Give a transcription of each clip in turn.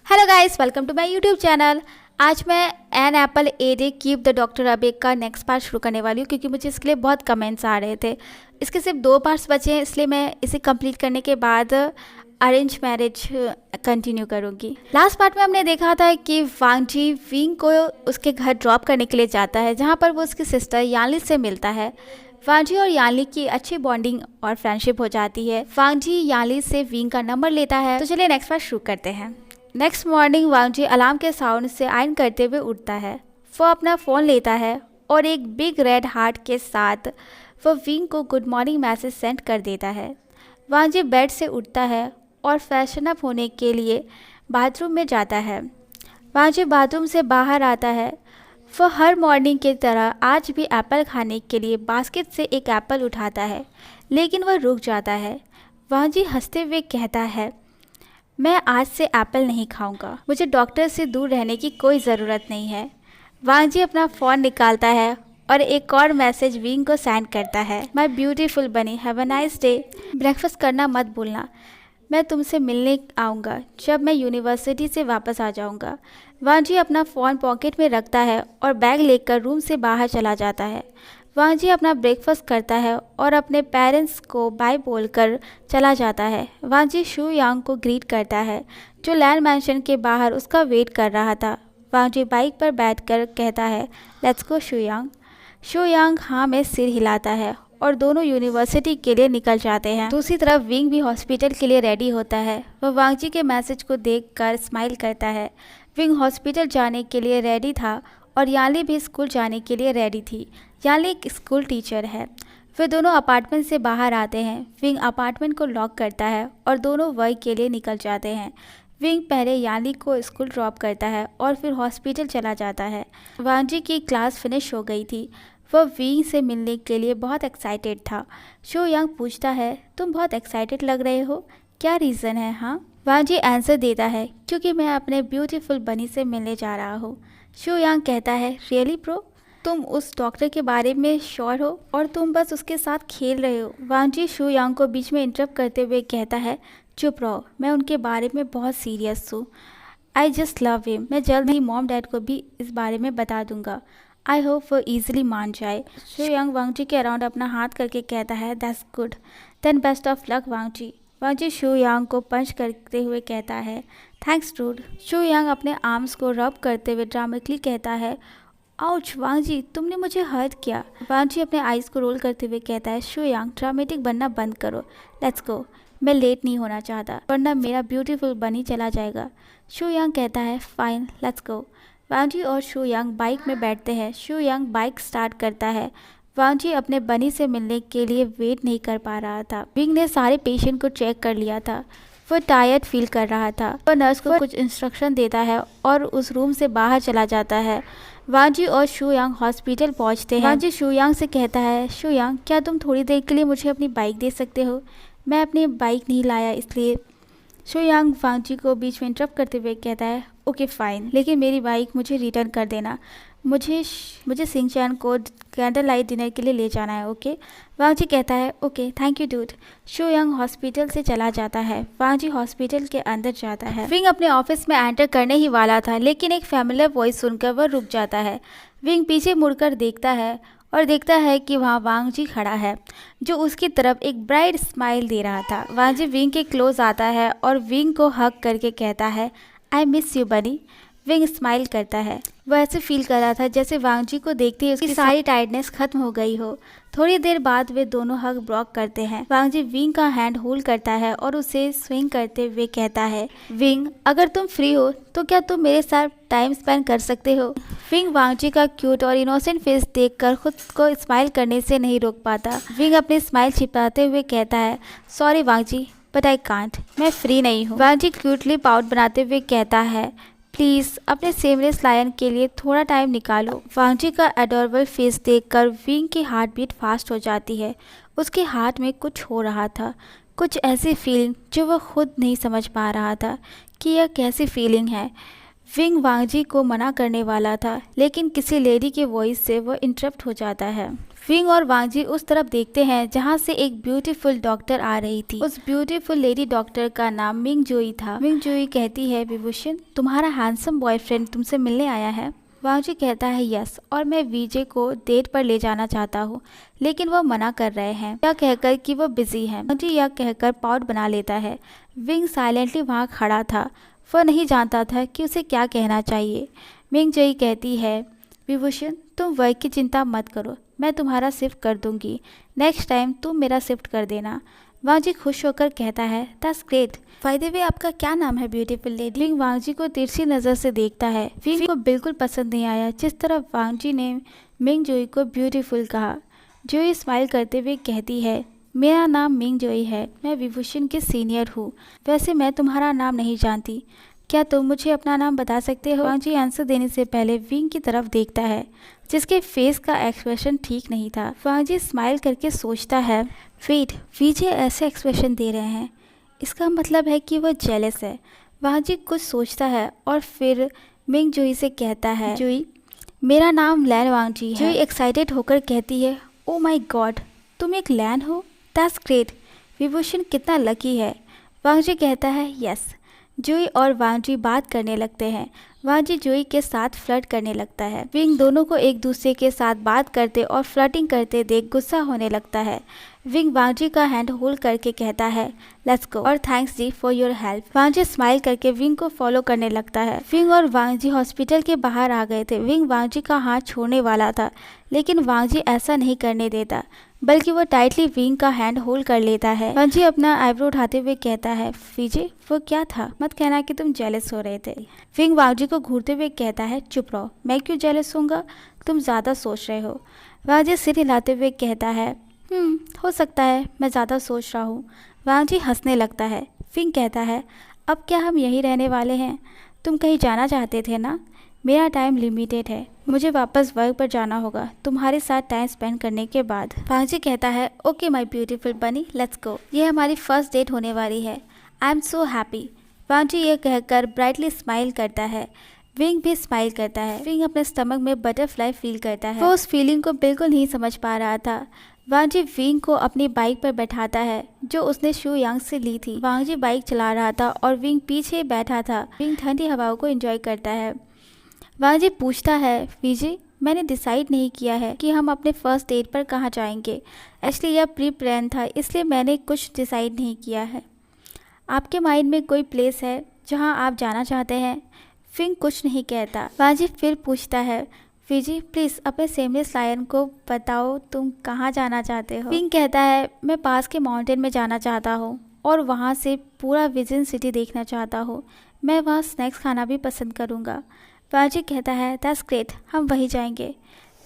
Hello guys, welcome to my YouTube channel. आज मैं an apple a day keep the doctor away का next part शुरू करने वाली हूँ क्योंकि मुझे इसके लिए बहुत कमेंट्स आ रहे थे। इसके सिर्फ 2 पार्ट्स बचे हैं, इसलिए मैं इसे कंप्लीट करने के बाद अरेंज मैरिज कंटिन्यू करूँगी। लास्ट पार्ट में हमने देखा था कि वांग जी विंग को उसके घर ड्रॉप करने के लिए जाता है, जहाँ पर वो उसकी सिस्टर यानली से मिलता है। वांग जी और यानली की अच्छी बॉन्डिंग और फ्रेंडशिप हो जाती है। वांग जी यानली से विंग का नंबर लेता है। तो चलिए नेक्स्ट पार्ट शुरू करते हैं। नेक्स्ट मॉर्निंग वांग जी अलार्म के साउंड से आयरन करते हुए उठता है। वो अपना फ़ोन लेता है और एक बिग रेड हार्ट के साथ वो विंग को गुड मॉर्निंग मैसेज सेंड कर देता है। वांग जी बेड से उठता है और फ्रेशन अप होने के लिए बाथरूम में जाता है। वांग जी बाथरूम से बाहर आता है। वो हर मॉर्निंग की तरह आज भी एप्पल खाने के लिए बास्केट से एक एप्पल उठाता है, लेकिन वह रुक जाता है। वांग जी हंसते हुए कहता है, मैं आज से एप्पल नहीं खाऊंगा। मुझे डॉक्टर से दूर रहने की कोई ज़रूरत नहीं है। वांग जी अपना फ़ोन निकालता है और एक और मैसेज विंग को सेंड करता है। माय ब्यूटीफुल बनी, have a nice day. Breakfast करना मत भूलना। मैं तुमसे मिलने आऊँगा जब मैं यूनिवर्सिटी से वापस आ जाऊँगा। वांग जी अपना फ़ोन पॉकेट में रखता है और बैग लेकर रूम से बाहर चला जाता है। वांग जी अपना ब्रेकफास्ट करता है और अपने पेरेंट्स को बाय बोलकर चला जाता है। वांग जी शू यांग को ग्रीट करता है, जो लैंड मैंशन के बाहर उसका वेट कर रहा था। वांग जी बाइक पर बैठकर कहता है, लेट्स गो शू यांग। शू यांग हाँ में सिर हिलाता है और दोनों यूनिवर्सिटी के लिए निकल जाते हैं। दूसरी तरफ विंग भी हॉस्पिटल के लिए रेडी होता है। वह वांग जी के मैसेज को देखकर स्माइल करता है। विंग हॉस्पिटल जाने के लिए रेडी था और यानली भी स्कूल जाने के लिए रेडी थी। यानली एक स्कूल टीचर है। वे दोनों अपार्टमेंट से बाहर आते हैं। विंग अपार्टमेंट को लॉक करता है और दोनों वर्क के लिए निकल जाते हैं। विंग पहले यानली को स्कूल ड्रॉप करता है और फिर हॉस्पिटल चला जाता है। वांग जी की क्लास फिनिश हो गई थी। वह विंग से मिलने के लिए बहुत एक्साइटेड था। शो यांग पूछता है, तुम बहुत एक्साइटेड लग रहे हो, क्या रीज़न है? हाँ, वांग जी आंसर देता है, क्योंकि मैं अपने ब्यूटीफुल बनी से मिलने जा रहा हूँ। शो यांग कहता है, रियली ब्रो, तुम उस डॉक्टर के बारे में श्योर हो और तुम बस उसके साथ खेल रहे हो? वांग जी शू यांग को बीच में इंटरप्ट करते हुए कहता है, चुप रहो, मैं उनके बारे में बहुत सीरियस हूँ। I just love him. मैं जल्द ही मॉम डैड को भी इस बारे में बता दूंगा। आई होप वो ईजिली मान जाए। शू यांग वांग जी के अराउंड अपना हाथ करके कहता है, that's good, then best of luck Wang ji. Wang ji Shu Yang को पंच करते हुए कहता है, थैंक्स डूड। शू यांग अपने आर्म्स को रब करते हुए ड्रामेटिकली कहता है, आउच वांग जी, तुमने मुझे हर्ट किया। वांग जी अपने आइज़ को रोल करते हुए कहता है, शू यांग ड्रामेटिक बनना बंद करो, लेट्स गो। मैं लेट नहीं होना चाहता, वरना मेरा ब्यूटीफुल बनी चला जाएगा। शू यांग कहता है, फाइन, लेट्स गो। वांग जी और शू यांग बाइक में बैठते हैं। शू यांग बाइक स्टार्ट करता है। वांग जी अपने बनी से मिलने के लिए वेट नहीं कर पा रहा था। विंग ने सारे पेशेंट को चेक कर लिया था। वो टायर्ड फील कर रहा था। वह नर्स को कुछ इंस्ट्रक्शन देता है और उस रूम से बाहर चला जाता है। वांग जी और शू यांग हॉस्पिटल पहुंचते हैं। वांग जी शू यांग से कहता है, शू यांग, क्या तुम थोड़ी देर के लिए मुझे अपनी बाइक दे सकते हो? मैं अपनी बाइक नहीं लाया इसलिए। शू यांग वांग जी को बीच में इंटरप्ट करते हुए कहता है, ओके फाइन, लेकिन मेरी बाइक मुझे रिटर्न कर देना। मुझे सिंचैन को कैंडल लाइट डिनर के लिए ले जाना है, ओके? वांग जी कहता है, okay, thank you dude. Shoe Yang hospital से चला जाता है। वांग जी हॉस्पिटल के अंदर जाता है। विंग अपने ऑफिस में एंटर करने ही वाला था, लेकिन एक फैमिलियर वॉइस सुनकर वह रुक जाता है। विंग पीछे मुड़कर देखता है और देखता है कि वहाँ वांग जी खड़ा है, जो उसकी तरफ एक ब्राइट स्माइल दे रहा था। वांग जी विंग के क्लोज आता है और विंग को हग करके कहता है, आई मिस यू बनी। विंग स्माइल करता है। वह ऐसे फील कर रहा था जैसे वांग जी को देखते ही उसकी सारी टायर्डनेस खत्म हो गई हो। थोड़ी देर बाद वे दोनों हग ब्लॉक करते हैं। वांग जी विंग का हैंड होल्ड करता है और उसे स्विंग करते हुए कहता है, विंग, अगर तुम फ्री हो तो क्या तुम मेरे साथ टाइम स्पेंड कर सकते हो? विंग वांग जी का क्यूट और इनोसेंट फेस देखकर खुद को स्माइल करने से नहीं रोक पाता। विंग अपनी स्माइल छिपाते हुए कहता है, sorry Wang ji, but I can't, मैं फ्री नहीं हूँ। वांग जी क्यूटली पाउट बनाते हुए कहता है, प्लीज़ अपने सेमलेस लायन के लिए थोड़ा टाइम निकालो। वांग जी का एडोरेबल फेस देखकर विंग की हार्ट बीट फास्ट हो जाती है। उसके हार्ट में कुछ हो रहा था, कुछ ऐसी फीलिंग जो वह खुद नहीं समझ पा रहा था कि यह कैसी फीलिंग है। विंग वांगजी को मना करने वाला था, लेकिन किसी लेडी के वॉइस से वो इंटरप्ट हो जाता है। विंग और वांगजी उस तरफ देखते हैं जहाँ से एक ब्यूटीफुल डॉक्टर आ रही थी। उस ब्यूटीफुल लेडी डॉक्टर का नाम मिंग जोई था। मिंग जोई कहती है, विभूषण तुम्हारा हैंडसम बॉयफ्रेंड तुमसे मिलने आया है। वांगजी कहता है, यस, और मैं वीजे को डेट पर ले जाना चाहता हूँ, लेकिन वो मना कर रहे हैं, यह कहकर कि वो बिजी है। वांगजी यह कहकर पाउट बना लेता है। विंग साइलेंटली वहाँ खड़ा था। वह नहीं जानता था कि उसे क्या कहना चाहिए। मिंग जोई कहती है, विभूषण तुम वर्क की चिंता मत करो, मैं तुम्हारा शिफ्ट कर दूंगी। नेक्स्ट टाइम तुम मेरा शिफ्ट कर देना। वांगजी खुश होकर कहता है, that's great. By the way आपका क्या नाम है ब्यूटीफुल लेडी? विंग वांगजी को तिरछी नज़र से देखता है। विंग को बिल्कुल पसंद नहीं आया जिस तरह वांगजी ने मिंग जोई को ब्यूटीफुल कहा। जोई स्माइल करते हुए कहती है, मेरा नाम मिंग जोई है, मैं विभूषण की सीनियर हूँ। वैसे मैं तुम्हारा नाम नहीं जानती, क्या तुम मुझे अपना नाम बता सकते हो? वांगजी आंसर देने से पहले विंग की तरफ देखता है, जिसके फेस का एक्सप्रेशन ठीक नहीं था। वांगजी स्माइल करके सोचता है, वेट, विजय ऐसे एक्सप्रेशन दे रहे हैं, इसका मतलब है कि वो जेलस है। वांगजी कुछ सोचता है और फिर मिंग जोई से कहता है, जोई मेरा नाम लैन वांगजी है। जोई एक्साइटेड होकर कहती है, ओ माई गॉड, तुम एक लैन हो, दैट्स ग्रेट, विभूषण कितना लकी है। वांगजी कहता है, यस। जोई और वांगजी बात करने लगते हैं। वांगजी जोई के साथ फ्लर्ट करने लगता है। विंग दोनों को एक दूसरे के साथ बात करते और फ्लर्टिंग करते देख गुस्सा होने लगता है। विंग वांगजी का हैंड होल्ड करके कहता है, लेट्स गो, और thanks ji for your help. वांगजी स्माइल करके विंग को फॉलो करने लगता है। विंग और वांगजी हॉस्पिटल के बाहर आ गए थे। विंग वांगजी का हाथ छोड़ने वाला था, लेकिन वांगजी ऐसा नहीं करने देता, बल्कि वो टाइटली विंग का हैंड होल्ड कर लेता है। वांगजी अपना आईब्रो उठाते हुए कहता है, विजय वो क्या था? मत कहना कि तुम जेलस हो रहे थे। विंग वांगजी को घूरते हुए कहता है, चुप रहो, मैं क्यों जेलस होऊंगा, तुम ज़्यादा सोच रहे हो। वांगजी सिर हिलाते हुए कहता है, हो सकता है मैं ज़्यादा सोच रहा हूँ। वांगजी हंसने लगता है। विंग कहता है, अब क्या हम यहीं रहने वाले हैं? तुम कहीं जाना चाहते थे ना? मेरा टाइम लिमिटेड है, मुझे वापस वर्क पर जाना होगा तुम्हारे साथ टाइम स्पेंड करने के बाद। वांगजी कहता है, ओके माय ब्यूटीफुल बनी, लेट्स गो, ये हमारी फर्स्ट डेट होने वाली है, आई एम सो हैप्पी। वांगजी ये कहकर ब्राइटली स्माइल करता है। विंग भी स्माइल करता है। विंग अपने स्टमक में बटरफ्लाई फील करता है। वो उस फीलिंग को बिल्कुल नहीं समझ पा रहा था। वांगजी विंग को अपनी बाइक पर बैठाता है, जो उसने शू यांग से ली थी। वांगजी बाइक चला रहा था और विंग पीछे बैठा था। विंग ठंडी हवाओं को एंजॉय करता है। वांगजी पूछता है, विजय मैंने डिसाइड नहीं किया है कि हम अपने फर्स्ट डेट पर कहाँ जाएंगे। एक्चुअली यह प्री प्लान था, इसलिए मैंने कुछ डिसाइड नहीं किया है। आपके माइंड में कोई प्लेस है जहाँ आप जाना चाहते हैं? विंग कुछ नहीं कहता। वांगजी फिर पूछता है, विजय प्लीज़ अपने सेमलेस लायन को बताओ तुम कहाँ जाना चाहते हो। विंग कहता है, मैं पास के माउंटेन में जाना चाहता हूँ और वहाँ से पूरा विजन सिटी देखना चाहता हूँ। मैं वहाँ स्नैक्स खाना भी पसंद करूँगा। वांगजी कहता है, दैट्स ग्रेट, हम वहीं जाएंगे।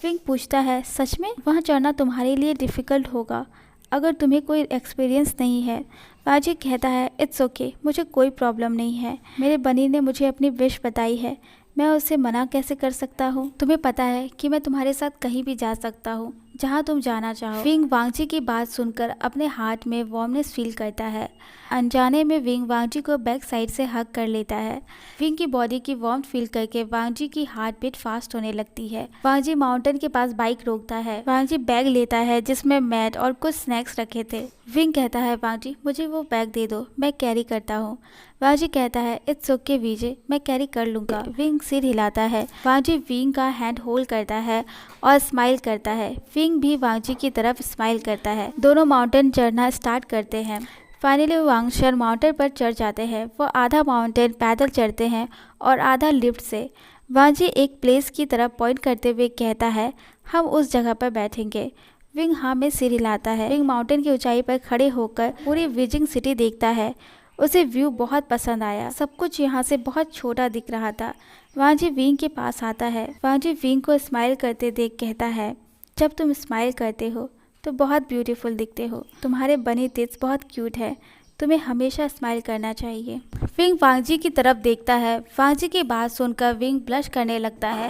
विंग पूछता है, सच में? वहाँ चढ़ना तुम्हारे लिए डिफ़िकल्ट होगा अगर तुम्हें कोई एक्सपीरियंस नहीं है। वांगजी कहता है, इट्स ओके, मुझे कोई प्रॉब्लम नहीं है। मेरे बनी ने मुझे अपनी विश बताई है, मैं उसे मना कैसे कर सकता हूँ? तुम्हें पता है कि मैं तुम्हारे साथ कहीं भी जा सकता हूँ जहाँ तुम जाना चाहो। विंग वांगजी की बात सुनकर अपने हार्ट में वार्मनेस फील करता है। अनजाने में विंग वांगजी को बैक साइड से हग कर लेता है। विंग की बॉडी की वार्मथ फील करके वांगजी की हार्ट बीट फास्ट होने लगती है। वांगजी माउंटेन के पास बाइक रोकता है। वांगजी बैग लेता है जिसमें मैट और कुछ स्नैक्स रखे थे। विंग कहता है, वांगजी मुझे वो बैग दे दो, मैं कैरी करता हूँ। वांगजी कहता है, इट्स ओके विजय, मैं कैरी कर लूँगा। विंग सिर हिलाता है। वांगजी विंग का हैंड होल्ड करता है और स्माइल करता है। विंग भी वांगजी की तरफ स्माइल करता है। दोनों माउंटेन चढ़ना स्टार्ट करते हैं। फाइनली वांगशर माउंटेन पर चढ़ जाते हैं। वो आधा माउंटेन पैदल चढ़ते हैं और आधा लिफ्ट से। वांगजी एक प्लेस की तरफ पॉइंट करते हुए कहता है, हम उस जगह पर बैठेंगे। विंग हाँ में सिर हिलाता है। विंग माउंटेन की ऊंचाई पर खड़े होकर पूरी विजिंग सिटी देखता है। उसे व्यू बहुत पसंद आया। सब कुछ यहाँ से बहुत छोटा दिख रहा था। वांगजी विंग के पास आता है। वांगजी विंग को स्माइल करते देख कहता है, जब तुम स्माइल करते हो तो बहुत ब्यूटीफुल दिखते हो। तुम्हारे बनी टिप्स बहुत क्यूट है, तुम्हें हमेशा स्माइल करना चाहिए। विंग वांगजी की तरफ देखता है। वांगजी की बात सुनकर विंग ब्लश करने लगता है।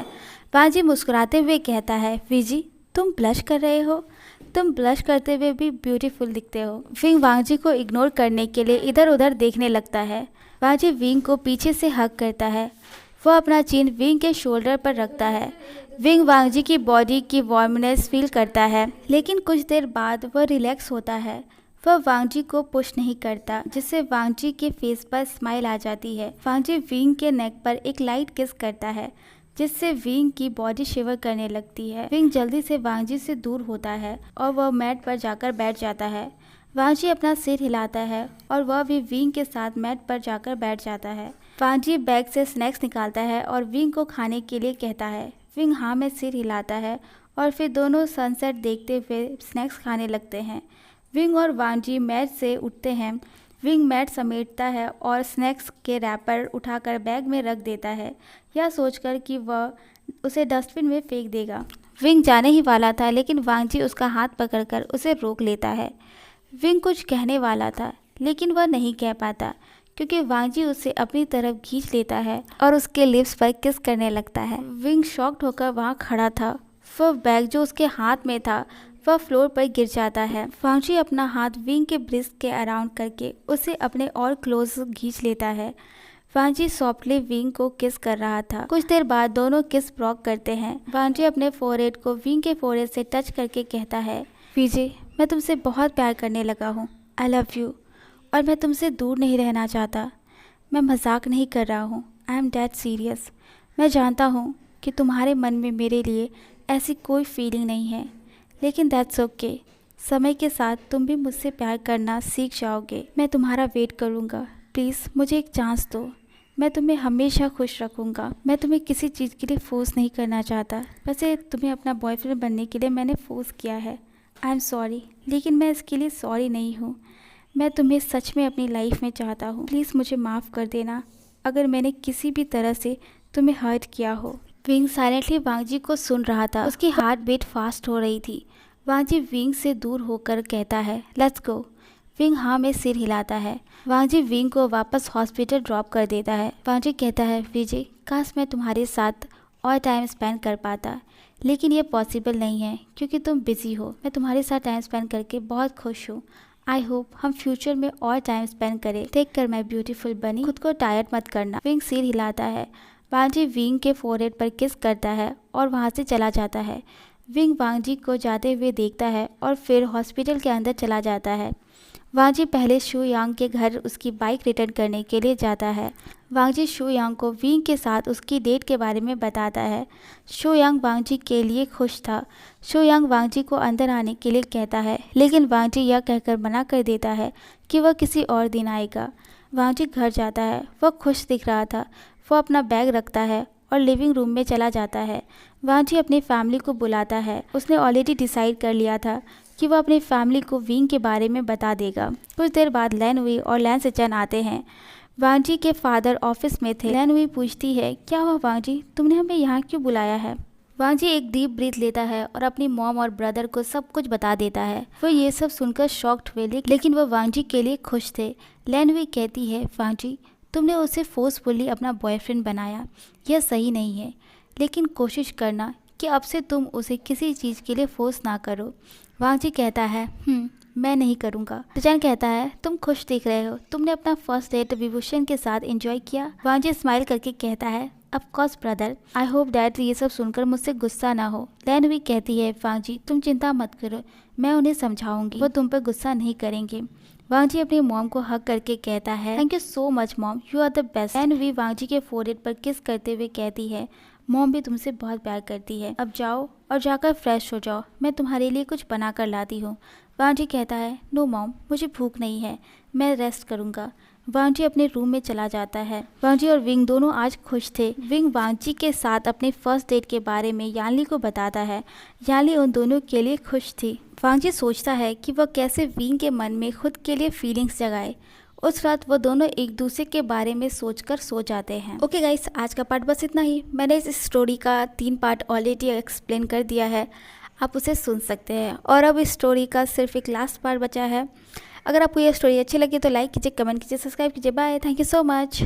वांगजी मुस्कुराते हुए कहता है, विजी तुम ब्लश कर रहे हो? तुम ब्लश करते हुए भी ब्यूटीफुल दिखते हो। विंग वांगजी को इग्नोर करने के लिए इधर उधर देखने लगता है। वांगजी विंग को पीछे से हग करता है। वह अपना चिन विंग के शोल्डर पर रखता है। विंग वांगजी की बॉडी की वार्मनेस फील करता है, लेकिन कुछ देर बाद वह रिलैक्स होता है। वह वांगजी को पुश नहीं करता, जिससे वांगजी के फेस पर स्माइल आ जाती है। वांगजी विंग के नेक पर एक लाइट किस करता है, जिससे विंग की बॉडी शिवर करने लगती है। विंग जल्दी से वांगजी से दूर होता है और वह मैट पर जाकर बैठ जाता है। वांगजी अपना सिर हिलाता है और वह भी विंग के साथ मैट पर जाकर बैठ जाता है। वांगजी बैग से स्नैक्स निकालता है और विंग को खाने के लिए कहता है। विंग हाँ में सिर हिलाता है और फिर दोनों सनसेट देखते हुए स्नैक्स खाने लगते हैं। विंग और वांगजी मैट से उठते हैं। विंग मैट समेटता है और स्नैक्स के रैपर उठाकर बैग में रख देता है, यह सोचकर कि वह उसे डस्टबिन में फेंक देगा। विंग जाने ही वाला था, लेकिन वांगजी उसका हाथ पकड़कर उसे रोक लेता है। विंग कुछ कहने वाला था, लेकिन वह नहीं कह पाता, क्योंकि वांगजी उसे अपनी तरफ खींच लेता है और उसके लिप्स पर किस करने लगता है। विंग शॉक्ड होकर वहाँ खड़ा था। वह बैग जो उसके हाथ में था वह फ्लोर पर गिर जाता है। वांगजी अपना हाथ विंग के ब्रिस्ट के अराउंड करके उसे अपने और क्लोज खींच लेता है। वांगजी सॉफ्टली विंग को किस कर रहा था। कुछ देर बाद दोनों किस ब्लॉक करते हैं। वांगजी अपने फोरहेड को विंग के फोरहेड से टच करके कहता है, विजय, मैं तुमसे बहुत प्यार करने लगा हूँ। आई लव यू, और मैं तुमसे दूर नहीं रहना चाहता। मैं मजाक नहीं कर रहा हूँ, आई एम डेड सीरियस। मैं जानता हूँ कि तुम्हारे मन में मेरे लिए ऐसी कोई फीलिंग नहीं है, लेकिन दैट्स ओके। समय के साथ तुम भी मुझसे प्यार करना सीख जाओगे। मैं तुम्हारा वेट करूँगा। प्लीज़ मुझे एक चांस दो। मैं तुम्हें हमेशा खुश रखूँगा। मैं तुम्हें किसी चीज़ के लिए फोर्स नहीं करना चाहता। वैसे तुम्हें अपना बॉयफ्रेंड बनने के लिए मैंने फोर्स किया है। आई एम सॉरी, लेकिन मैं इसके लिए सॉरी नहीं हूँ। मैं तुम्हें सच में अपनी लाइफ में चाहता हूँ। प्लीज़ मुझे माफ़ कर देना अगर मैंने किसी भी तरह से तुम्हें हर्ट किया हो। विंग साइलेंटली वांगजी को सुन रहा था। उसकी हार्ट बीट फास्ट हो रही थी। वांगजी विंग से दूर होकर कहता है, लेट्स गो। विंग हाँ में सिर हिलाता है। वांगजी विंग को वापस हॉस्पिटल ड्रॉप कर देता है। वांगजी कहता है, विजय, काश मैं तुम्हारे साथ और टाइम स्पेंड कर पाता, लेकिन ये पॉसिबल नहीं है क्योंकि तुम बिजी हो। मैं तुम्हारे साथ टाइम स्पेंड करके बहुत खुश हूँ। आई होप हम फ्यूचर में और टाइम स्पेंड करें। टेक केयर माई ब्यूटीफुल बनी। खुद को टायर्ड मत करना। विंग सिर हिलाता है। वांगजी विंग के फोरहेड पर किस करता है और वहाँ से चला जाता है। विंग वांगजी को जाते हुए देखता है और फिर हॉस्पिटल के अंदर चला जाता है। वांगजी पहले शू यांग के घर उसकी बाइक रिटर्न करने के लिए जाता है। वांगजी शू यांग को विंग के साथ उसकी डेट के बारे में बताता है। शू यांग वांगजी के लिए खुश था। शू यांग वांगजी को अंदर आने के लिए कहता है, लेकिन वांगजी यह कहकर मना कर देता है कि वह किसी और दिन आएगा। वांगजी घर जाता है। वह खुश दिख रहा था। वह अपना बैग रखता है और लिविंग रूम में चला जाता है। वांगजी अपनी फैमिली को बुलाता है। उसने ऑलरेडी डिसाइड कर लिया था कि वह अपनी फैमिली को विंग के बारे में बता देगा। कुछ देर बाद लैन हुई और लैन सेचन आते हैं। वांगजी के फादर ऑफिस में थे। लैन हुई पूछती है, क्या हुआ वांगजी, तुमने हमें यहाँ क्यों बुलाया है। वांगजी एक डीप ब्रीथ लेता है और अपनी मॉम और ब्रदर को सब कुछ बता देता है। वो ये सब सुनकर शॉक्ड हुए, लेकिन वह वांगजी के लिए खुश थे। लैन हुई कहती है, वांगजी, तुमने उसे फोर्सफुली अपना बॉयफ्रेंड बनाया, यह सही नहीं है, लेकिन कोशिश करना कि अब से तुम उसे किसी चीज़ के लिए फोर्स ना करो। वांगजी कहता है, मैं नहीं करूँगा। सेचन कहता है, तुम खुश दिख रहे हो, तुमने अपना फर्स्ट डेट विभूषण के साथ एंजॉय किया। वांगजी स्माइल करके कहता है, of course brother, I hope dad ये सब सुनकर मुझसे गुस्सा ना हो। लैन भी कहती है, वांगजी तुम चिंता मत करो, मैं उन्हें समझाऊंगी, वो तुम पर गुस्सा नहीं करेंगे। वांगजी अपनी मॉम को हक करके कहता है, thank you so much mom, you are the best. Lan भी वांगजी के फोरहेड पर किस करते हुए कहती है, मॉम भी तुमसे बहुत प्यार करती है, अब जाओ और जाकर फ्रेश हो जाओ, मैं तुम्हारे लिए कुछ बना कर लाती हूँ। वांगजी कहता है, नो मॉम, मुझे भूख नहीं है, मैं रेस्ट करूँगा। वांगजी अपने रूम में चला जाता है। वांगजी और विंग दोनों आज खुश थे। विंग वांगजी के साथ अपने फर्स्ट डेट के बारे में यानली को बताता है। यानली उन दोनों के लिए खुश थी। वांगजी सोचता है कि वह कैसे विंग के मन में खुद के लिए फीलिंग्स जगाए। उस रात वो दोनों एक दूसरे के बारे में सोचकर सो जाते हैं। ओके गाइस, आज का पार्ट बस इतना ही। मैंने इस स्टोरी का 3 पार्ट ऑलरेडी एक्सप्लेन कर दिया है, आप उसे सुन सकते हैं। और अब इस स्टोरी का सिर्फ एक लास्ट पार्ट बचा है। अगर आपको ये स्टोरी अच्छी लगी तो लाइक कीजिए, कमेंट कीजिए, सब्सक्राइब कीजिए। Bye, thank you so much.